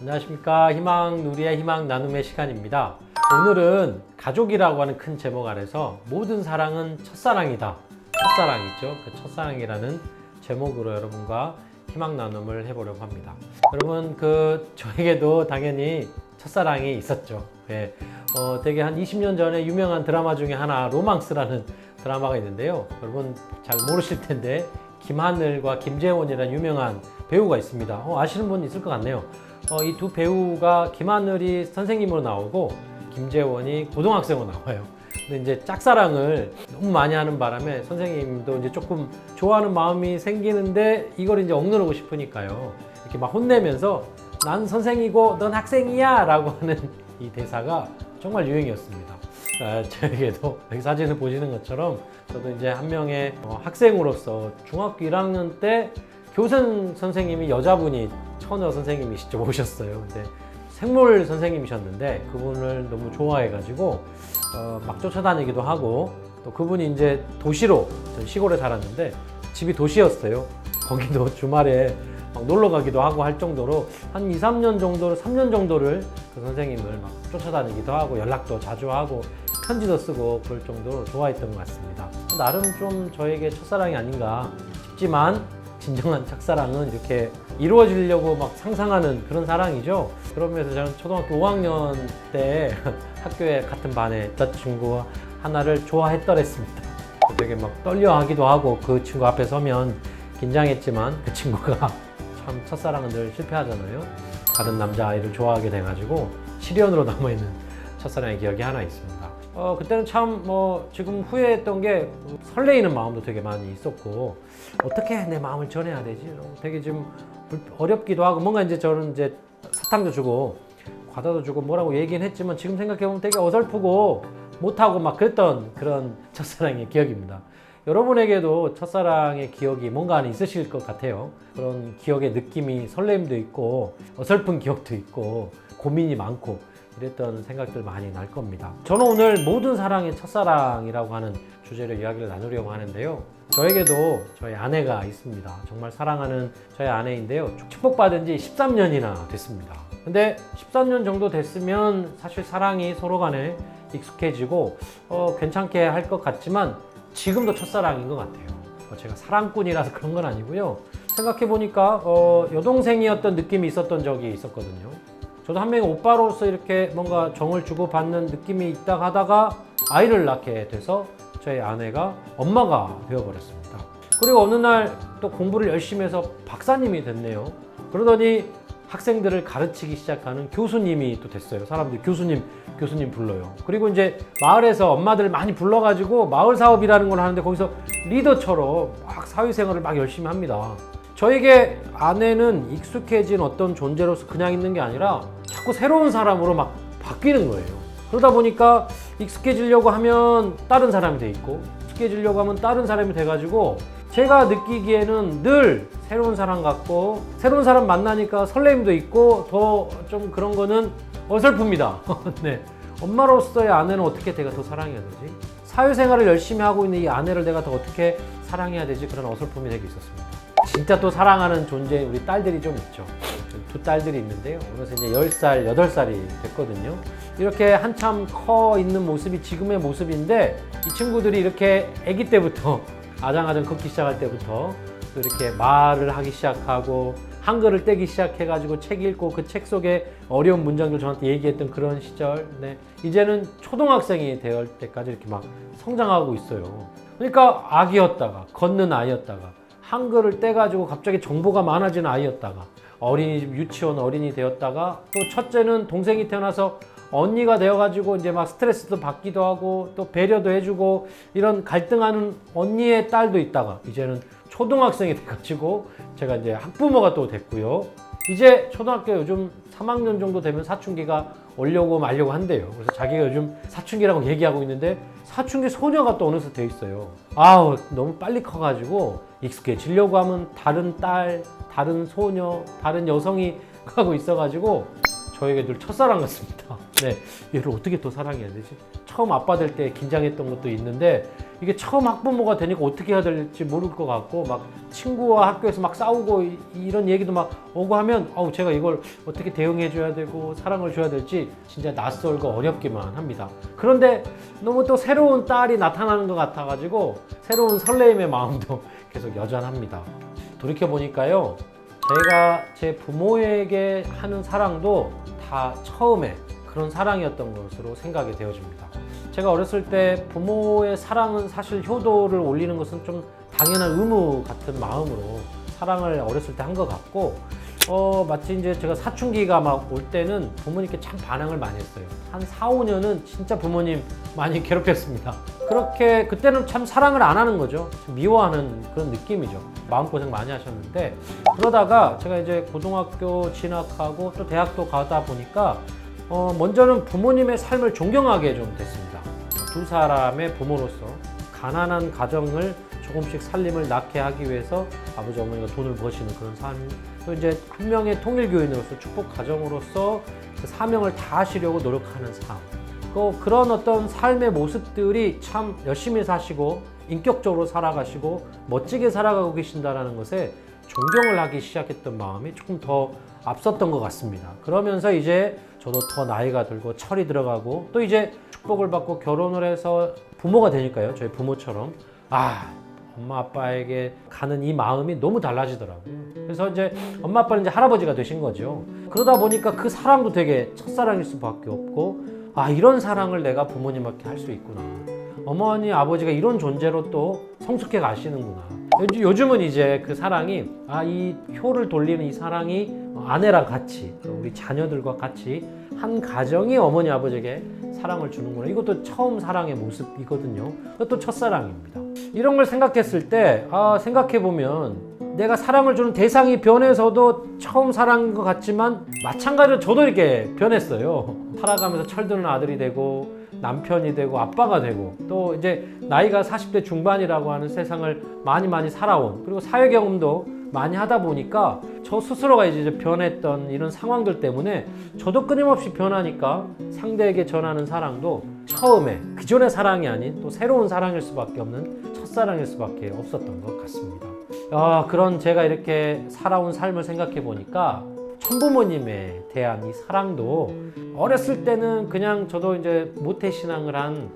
안녕하십니까. 희망누리의 희망 나눔의 시간입니다. 오늘은 가족이라고 하는 큰 제목 아래서 모든 사랑은 첫사랑이다. 첫사랑이죠. 그 첫사랑이라는 제목으로 여러분과 희망 나눔을 해보려고 합니다. 여러분, 저에게도 당연히 첫사랑이 있었죠. 예. 되게 한 20년 전에 유명한 드라마 중에 하나, 로망스라는 드라마가 있는데요. 여러분 잘 모르실 텐데 김하늘과 김재원이라는 유명한 배우가 있습니다. 아시는 분 있을 것 같네요. 이 두 배우가 김하늘이 선생님으로 나오고 김재원이 고등학생으로 나와요. 근데 이제 짝사랑을 너무 많이 하는 바람에 선생님도 이제 조금 좋아하는 마음이 생기는데 이걸 이제 억누르고 싶으니까요. 이렇게 막 혼내면서 난 선생이고 넌 학생이야 라고 하는 이 대사가 정말 유행이었습니다. 저에게도 여기 사진을 보시는 것처럼 저도 이제 한 명의 학생으로서 중학교 1학년 때 교생 선생님이 여자분이 처녀 선생님이시죠. 오셨어요. 근데 생물 선생님이셨는데 그분을 너무 좋아해가지고 막 쫓아다니기도 하고, 또 그분이 이제 도시로, 전 시골에 살았는데 집이 도시였어요. 거기도 주말에 막 놀러 가기도 하고 할 정도로 한 2, 3년 정도를, 3년 정도를 그 선생님을 막 쫓아다니기도 하고 연락도 자주 하고 편지도 쓰고 그럴 정도로 좋아했던 것 같습니다. 나름 좀 저에게 첫사랑이 아닌가 싶지만 진정한 첫사랑은 이렇게 이루어지려고 막 상상하는 그런 사랑이죠. 그러면서 저는 초등학교 5학년 때 학교에 같은 반에 여자친구 하나를 좋아했더랬습니다. 되게 막 떨려하기도 하고 그 친구 앞에 서면 긴장했지만 그 친구가 참 첫사랑은 늘 실패하잖아요. 다른 남자아이를 좋아하게 돼가지고 시련으로 남아있는 첫사랑의 기억이 하나 있습니다. 그때는 참 지금 후회했던 게 설레이는 마음도 되게 많이 있었고, 어떻게 내 마음을 전해야 되지? 되게 좀 어렵기도 하고, 뭔가 이제 저는 이제 사탕도 주고 과자도 주고 뭐라고 얘기는 했지만 지금 생각해보면 되게 어설프고 못하고 막 그랬던 그런 첫사랑의 기억입니다. 여러분에게도 첫사랑의 기억이 뭔가 안에 있으실 것 같아요. 그런 기억의 느낌이 설렘도 있고 어설픈 기억도 있고 고민이 많고 이랬던 생각들 많이 날 겁니다. 저는 오늘 모든 사랑의 첫사랑이라고 하는 주제로 이야기를 나누려고 하는데요. 저에게도 저희 아내가 있습니다. 정말 사랑하는 저희 아내인데요. 축복받은 지 13년이나 됐습니다. 근데 13년 정도 됐으면 사실 사랑이 서로 간에 익숙해지고 괜찮게 할 것 같지만 지금도 첫사랑인 것 같아요. 제가 사랑꾼이라서 그런 건 아니고요. 생각해보니까 여동생이었던 느낌이 있었던 적이 있었거든요. 저도 한 명의 오빠로서 이렇게 뭔가 정을 주고받는 느낌이 있다 하다가 아이를 낳게 돼서 저희 아내가 엄마가 되어버렸습니다. 그리고 어느 날 또 공부를 열심히 해서 박사님이 됐네요. 그러더니 학생들을 가르치기 시작하는 교수님이 또 됐어요. 사람들이 교수님 불러요. 그리고 이제 마을에서 엄마들 많이 불러가지고 마을 사업이라는 걸 하는데 거기서 리더처럼 막 사회생활을 막 열심히 합니다. 저에게 아내는 익숙해진 어떤 존재로서 그냥 있는 게 아니라 자꾸 새로운 사람으로 막 바뀌는 거예요. 그러다 보니까 익숙해지려고 하면 다른 사람이 돼 있고, 익숙해지려고 하면 다른 사람이 돼가지고 제가 느끼기에는 늘 새로운 사람 같고, 새로운 사람 만나니까 설렘도 있고 더 좀 그런 거는 어설픕니다. 네. 엄마로서의 아내는 어떻게 내가 더 사랑해야 되지? 사회생활을 열심히 하고 있는 이 아내를 내가 더 어떻게 사랑해야 되지? 그런 어설픔이 되게 있었습니다. 진짜 또 사랑하는 존재 우리 딸들이 좀 있죠. 두 딸들이 있는데요. 그래서 이제 10살, 8살이 됐거든요. 이렇게 한참 커 있는 모습이 지금의 모습인데, 이 친구들이 이렇게 아기 때부터 아장아장 걷기 시작할 때부터 또 이렇게 말을 하기 시작하고 한글을 떼기 시작해가지고 책 읽고 그 책 속에 어려운 문장들 저한테 얘기했던 그런 시절. 네. 이제는 초등학생이 될 때까지 이렇게 막 성장하고 있어요. 그러니까 아기였다가 걷는 아이였다가 한글을 떼가지고 갑자기 정보가 많아지는 아이였다가 어린이집 유치원 어린이 되었다가 또 첫째는 동생이 태어나서 언니가 되어가지고 이제 막 스트레스도 받기도 하고 또 배려도 해주고 이런 갈등하는 언니의 딸도 있다가 이제는 초등학생이 돼가지고 제가 이제 학부모가 또 됐고요. 이제 초등학교 요즘 3학년 정도 되면 사춘기가 오려고 말려고 한대요. 그래서 자기가 요즘 사춘기라고 얘기하고 있는데 사춘기 소녀가 또 어느새 돼 있어요. 아우, 너무 빨리 커가지고 익숙해지려고 하면 다른 딸, 다른 소녀, 다른 여성이 하고 있어가지고 저에게 늘 첫사랑 같습니다. 네, 얘를 어떻게 더 사랑해야 되지? 처음 아빠 될 때 긴장했던 것도 있는데 이게 처음 학부모가 되니까 어떻게 해야 될지 모를 것 같고 막 친구와 학교에서 막 싸우고 이런 얘기도 막 오고 하면 제가 이걸 어떻게 대응해 줘야 되고 사랑을 줘야 될지 진짜 낯설고 어렵기만 합니다. 그런데 너무 또 새로운 딸이 나타나는 것 같아 가지고 새로운 설레임의 마음도 계속 여전합니다. 돌이켜 보니까요, 제가 제 부모에게 하는 사랑도 다 처음에 그런 사랑이었던 것으로 생각이 되어집니다. 제가 어렸을 때 부모의 사랑은 사실 효도를 올리는 것은 좀 당연한 의무 같은 마음으로 사랑을 어렸을 때 한 것 같고, 마치 이제 제가 사춘기가 막 올 때는 부모님께 참 반항을 많이 했어요. 한 4, 5년은 진짜 부모님 많이 괴롭혔습니다. 그렇게 그때는 참 사랑을 안 하는 거죠. 미워하는 그런 느낌이죠. 마음고생 많이 하셨는데, 그러다가 제가 이제 고등학교 진학하고 또 대학도 가다 보니까 먼저는 부모님의 삶을 존경하게 좀 됐습니다. 두 사람의 부모로서 가난한 가정을 조금씩 살림을 낳게 하기 위해서 아버지 어머니가 돈을 버시는 그런 삶, 또 이제 한 명의 통일교인으로서 축복 가정으로서 그 사명을 다하시려고 노력하는 삶, 또 그런 어떤 삶의 모습들이 참 열심히 사시고 인격적으로 살아가시고 멋지게 살아가고 계신다는 것에 존경을 하기 시작했던 마음이 조금 더 앞섰던 것 같습니다. 그러면서 이제 저도 더 나이가 들고 철이 들어가고 또 이제 축복을 받고 결혼을 해서 부모가 되니까요, 저희 부모처럼 엄마 아빠에게 가는 이 마음이 너무 달라지더라고요. 그래서 이제 엄마 아빠는 이제 할아버지가 되신 거죠. 그러다 보니까 그 사랑도 되게 첫사랑일 수밖에 없고, 이런 사랑을 내가 부모님한테 할 수 있구나. 어머니 아버지가 이런 존재로 또 성숙해 가시는구나. 요즘은 이제 그 사랑이 이 효를 돌리는 이 사랑이 아내랑 같이 우리 자녀들과 같이 한 가정이 어머니 아버지에게 사랑을 주는구나. 이것도 처음 사랑의 모습이거든요. 그것도 첫사랑입니다. 이런 걸 생각했을 때 생각해보면 내가 사랑을 주는 대상이 변해서도 처음 사랑인 것 같지만 마찬가지로 저도 이렇게 변했어요. 살아가면서 철드는 아들이 되고 남편이 되고 아빠가 되고 또 이제 나이가 40대 중반이라고 하는 세상을 많이 살아온, 그리고 사회 경험도 많이 하다 보니까 저 스스로가 이제 변했던 이런 상황들 때문에 저도 끊임없이 변하니까 상대에게 전하는 사랑도 처음에 기존의 사랑이 아닌 또 새로운 사랑일 수밖에 없는 첫사랑일 수밖에 없었던 것 같습니다. 그런 제가 이렇게 살아온 삶을 생각해 보니까 천부모님에 대한 이 사랑도 어렸을 때는 그냥 저도 이제 모태신앙을 한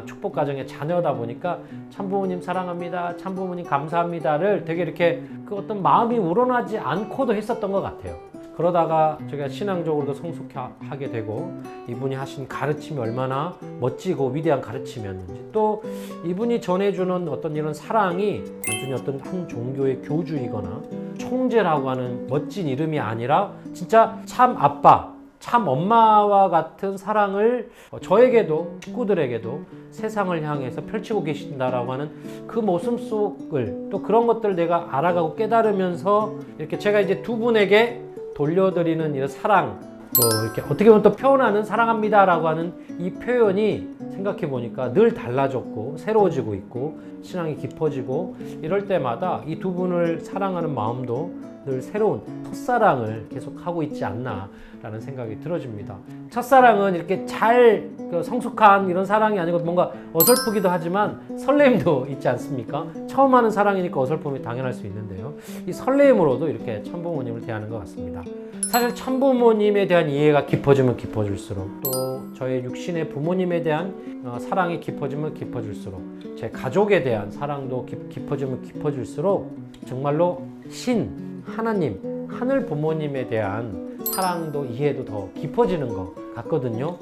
축복 가정의 자녀다 보니까 참부모님 사랑합니다, 참부모님 감사합니다를 되게 이렇게 그 어떤 마음이 우러나지 않고도 했었던 것 같아요. 그러다가 제가 신앙적으로도 성숙하게 되고 이분이 하신 가르침이 얼마나 멋지고 위대한 가르침이었는지, 또 이분이 전해주는 어떤 이런 사랑이 단순히 어떤 한 종교의 교주이거나 총재라고 하는 멋진 이름이 아니라 진짜 참 아빠, 참 엄마와 같은 사랑을 저에게도 식구들에게도 세상을 향해서 펼치고 계신다라고 하는 그 모습 속을, 또 그런 것들을 내가 알아가고 깨달으면서 이렇게 제가 이제 두 분에게 돌려드리는 이런 사랑, 또 이렇게 어떻게 보면 또 표현하는 사랑합니다라고 하는 이 표현이 생각해 보니까 늘 달라졌고 새로워지고 있고 신앙이 깊어지고 이럴 때마다 이 두 분을 사랑하는 마음도 늘 새로운 첫사랑을 계속하고 있지 않나라는 생각이 들어집니다. 첫사랑은 이렇게 잘 성숙한 이런 사랑이 아니고 뭔가 어설프기도 하지만 설렘도 있지 않습니까? 처음 하는 사랑이니까 어설픔이 당연할 수 있는데요. 이 설렘으로도 이렇게 참부모님을 대하는 것 같습니다. 사실 참부모님에 대한 이해가 깊어지면 깊어질수록, 또 저의 육신의 부모님에 대한 사랑이 깊어지면 깊어질수록, 제 가족에 대한 사랑도 깊어지면 깊어질수록 정말로 하나님, 하늘 부모님에 대한 사랑도 이해도 더 깊어지는 것 같거든요.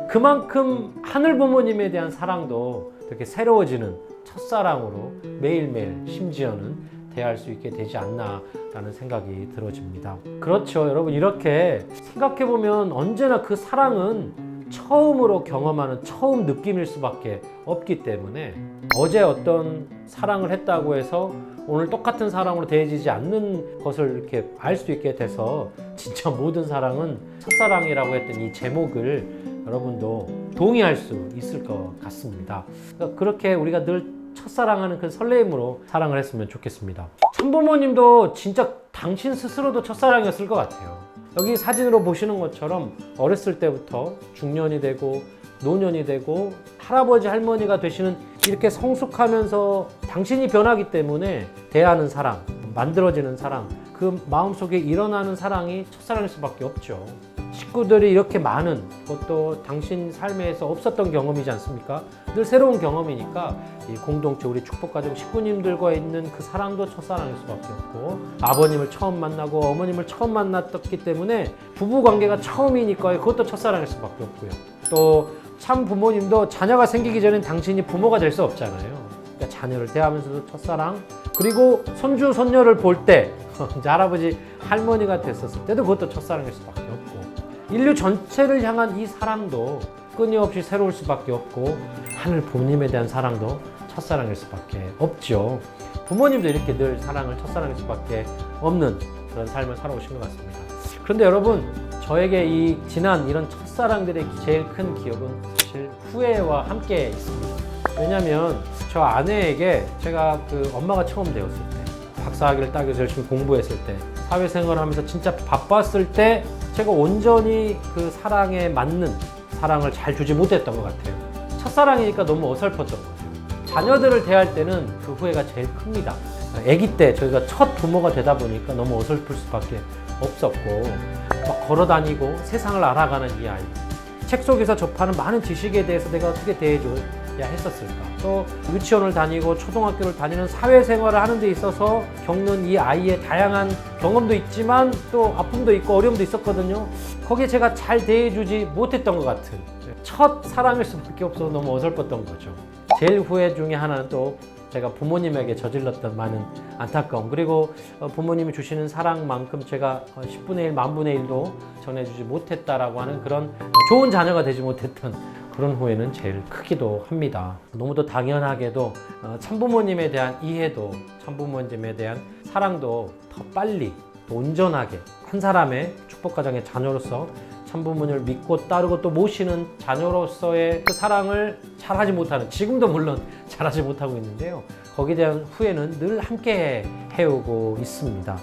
그만큼 하늘 부모님에 대한 사랑도 되게 새로워지는 첫사랑으로 매일매일 심지어는 대할 수 있게 되지 않나라는 생각이 들어집니다. 그렇죠, 여러분. 이렇게 생각해보면 언제나 그 사랑은 처음으로 경험하는 처음 느낌일 수밖에 없기 때문에 어제 어떤 사랑을 했다고 해서 오늘 똑같은 사랑으로 대해지지 않는 것을 이렇게 알 수 있게 돼서 진짜 모든 사랑은 첫사랑이라고 했던 이 제목을 여러분도 동의할 수 있을 것 같습니다. 그러니까 그렇게 우리가 늘 첫사랑하는 그 설레임으로 사랑을 했으면 좋겠습니다. 참부모님도 진짜 당신 스스로도 첫사랑이었을 것 같아요. 여기 사진으로 보시는 것처럼 어렸을 때부터 중년이 되고 노년이 되고 할아버지 할머니가 되시는 이렇게 성숙하면서 당신이 변하기 때문에 대하는 사랑, 만들어지는 사랑, 그 마음속에 일어나는 사랑이 첫사랑일 수밖에 없죠. 식구들이 이렇게 많은 것도 당신 삶에서 없었던 경험이지 않습니까? 늘 새로운 경험이니까 이 공동체 우리 축복가족 식구님들과 있는 그 사랑도 첫사랑일 수밖에 없고, 아버님을 처음 만나고 어머님을 처음 만났기 때문에 부부관계가 처음이니까 그것도 첫사랑일 수밖에 없고요. 또 참 부모님도 자녀가 생기기 전엔 당신이 부모가 될 수 없잖아요. 그러니까 자녀를 대하면서도 첫사랑, 그리고 손주 손녀를 볼 때 이제 할아버지 할머니가 됐었을 때도 그것도 첫사랑일 수밖에 없고, 인류 전체를 향한 이 사랑도 끊임없이 새로울 수밖에 없고, 하늘 부모님에 대한 사랑도 첫사랑일 수밖에 없죠. 부모님도 이렇게 늘 사랑을 첫사랑일 수밖에 없는 그런 삶을 살아오신 것 같습니다. 그런데 여러분, 저에게 이 지난 이런 첫사랑들의 제일 큰 기억은 사실 후회와 함께 있습니다. 왜냐면 저 아내에게 제가 엄마가 처음 되었을 때, 박사학위를 따기 위해서 열심히 공부했을 때, 사회생활을 하면서 진짜 바빴을 때 제가 온전히 그 사랑에 맞는 사랑을 잘 주지 못했던 것 같아요. 첫사랑이니까 너무 어설펐던 거죠. 자녀들을 대할 때는 그 후회가 제일 큽니다. 아기 때 저희가 첫 부모가 되다 보니까 너무 어설플 수밖에 없었고, 막 걸어다니고 세상을 알아가는 이 아이, 책 속에서 접하는 많은 지식에 대해서 내가 어떻게 대해줘야 했었을까. 또 유치원을 다니고 초등학교를 다니는 사회생활을 하는 데 있어서 겪는 이 아이의 다양한 경험도 있지만 또 아픔도 있고 어려움도 있었거든요. 거기에 제가 잘 대해주지 못했던 것 같은 첫 사랑일 수밖에 없어서 너무 어설펐던 거죠. 제일 후회 중에 하나는 또 제가 부모님에게 저질렀던 많은 안타까움, 그리고 부모님이 주시는 사랑만큼 제가 10분의 1, 만분의 1도 전해주지 못했다라고 하는 그런 좋은 자녀가 되지 못했던 그런 후회는 제일 크기도 합니다. 너무도 당연하게도 참부모님에 대한 이해도, 참부모님에 대한 사랑도 더 빨리, 더 온전하게 한 사람의 축복가정의 자녀로서 참부모님을 믿고 따르고 또 모시는 자녀로서의 그 사랑을 잘하지 못하는, 지금도 물론 잘하지 못하고 있는데요. 거기에 대한 후회는 늘 함께 해오고 있습니다.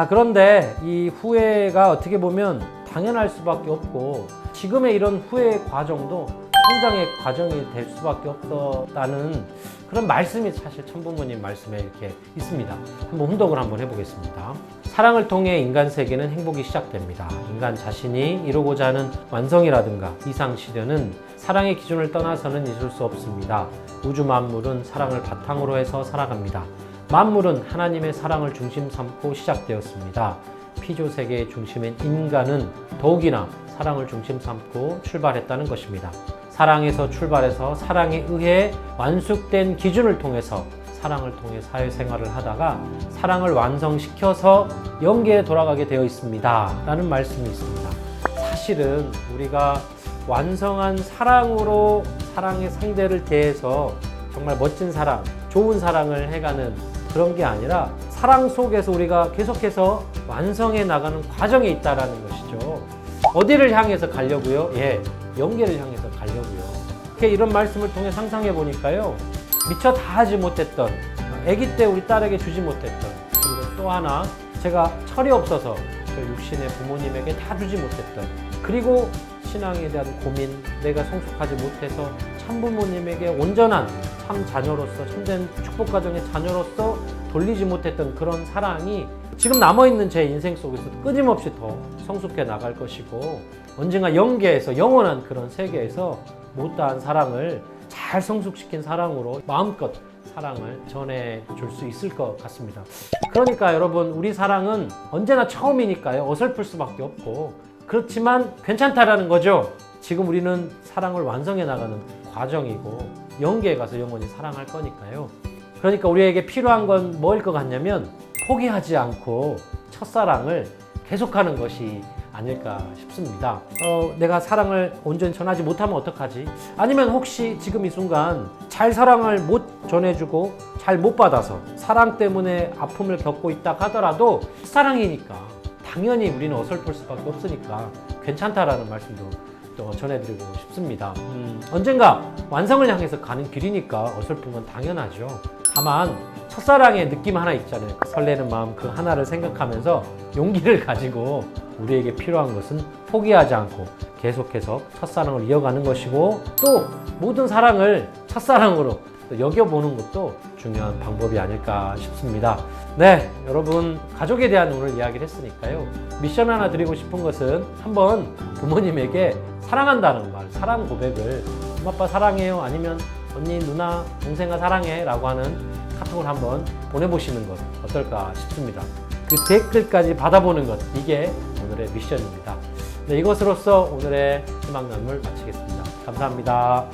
그런데 이 후회가 어떻게 보면 당연할 수밖에 없고, 지금의 이런 후회의 과정도 성장의 과정이 될 수밖에 없었다는 그런 말씀이 사실 참부모님 말씀에 이렇게 있습니다. 한번 훈독을 한번 해보겠습니다. 사랑을 통해 인간 세계는 행복이 시작됩니다. 인간 자신이 이루고자 하는 완성이라든가 이상 시련은 사랑의 기준을 떠나서는 있을 수 없습니다. 우주 만물은 사랑을 바탕으로 해서 살아갑니다. 만물은 하나님의 사랑을 중심 삼고 시작되었습니다. 피조 세계의 중심인 인간은 더욱이나 사랑을 중심 삼고 출발했다는 것입니다. 사랑에서 출발해서 사랑에 의해 완숙된 기준을 통해서 사랑을 통해 사회생활을 하다가 사랑을 완성시켜서 영계에 돌아가게 되어 있습니다. 라는 말씀이 있습니다. 사실은 우리가 완성한 사랑으로 사랑의 상대를 대해서 정말 멋진 사랑, 좋은 사랑을 해가는 그런 게 아니라 사랑 속에서 우리가 계속해서 완성해 나가는 과정에 있다는 것이죠. 어디를 향해서 가려고요? 영계를 향해서 가려고요. 이런 말씀을 통해 상상해 보니까요, 미처 다 하지 못했던, 아기 때 우리 딸에게 주지 못했던, 그리고 또 하나 제가 철이 없어서 저 육신의 부모님에게 다 주지 못했던, 그리고 신앙에 대한 고민, 내가 성숙하지 못해서 참부모님에게 온전한 참 자녀로서, 참된 축복가정의 자녀로서 돌리지 못했던 그런 사랑이 지금 남아있는 제 인생 속에서도 끊임없이 더 성숙해 나갈 것이고, 언젠가 영계에서, 영원한 그런 세계에서 못다한 사랑을 잘 성숙시킨 사랑으로 마음껏 사랑을 전해줄 수 있을 것 같습니다. 그러니까 여러분, 우리 사랑은 언제나 처음이니까요, 어설플 수밖에 없고, 그렇지만 괜찮다라는 거죠. 지금 우리는 사랑을 완성해 나가는 과정이고, 영계에 가서 영원히 사랑할 거니까요. 그러니까 우리에게 필요한 건 뭐일 것 같냐면, 포기하지 않고 첫사랑을 계속하는 것이 아닐까 싶습니다. 내가 사랑을 온전히 전하지 못하면 어떡하지? 아니면 혹시 지금 이 순간 잘 사랑을 못 전해주고 잘 못 받아서 사랑 때문에 아픔을 겪고 있다 하더라도 사랑이니까 당연히 우리는 어설플 수밖에 없으니까 괜찮다라는 말씀도 또 전해드리고 싶습니다. 언젠가 완성을 향해서 가는 길이니까 어설픈 건 당연하죠. 다만 첫사랑의 느낌 하나 있잖아요. 그 설레는 마음 그 하나를 생각하면서 용기를 가지고 우리에게 필요한 것은 포기하지 않고 계속해서 첫사랑을 이어가는 것이고, 또 모든 사랑을 첫사랑으로 여겨보는 것도 중요한 방법이 아닐까 싶습니다. 네, 여러분, 가족에 대한 오늘 이야기를 했으니까요. 미션 하나 드리고 싶은 것은 한번 부모님에게 사랑한다는 말, 사랑 고백을 엄마 아빠 사랑해요, 아니면 언니, 누나, 동생아 사랑해 라고 하는 카톡을 한번 보내보시는 것 어떨까 싶습니다. 그 댓글까지 받아보는 것, 이게 오늘의 미션입니다. 네, 이것으로써 오늘의 희망 나눔을 마치겠습니다. 감사합니다.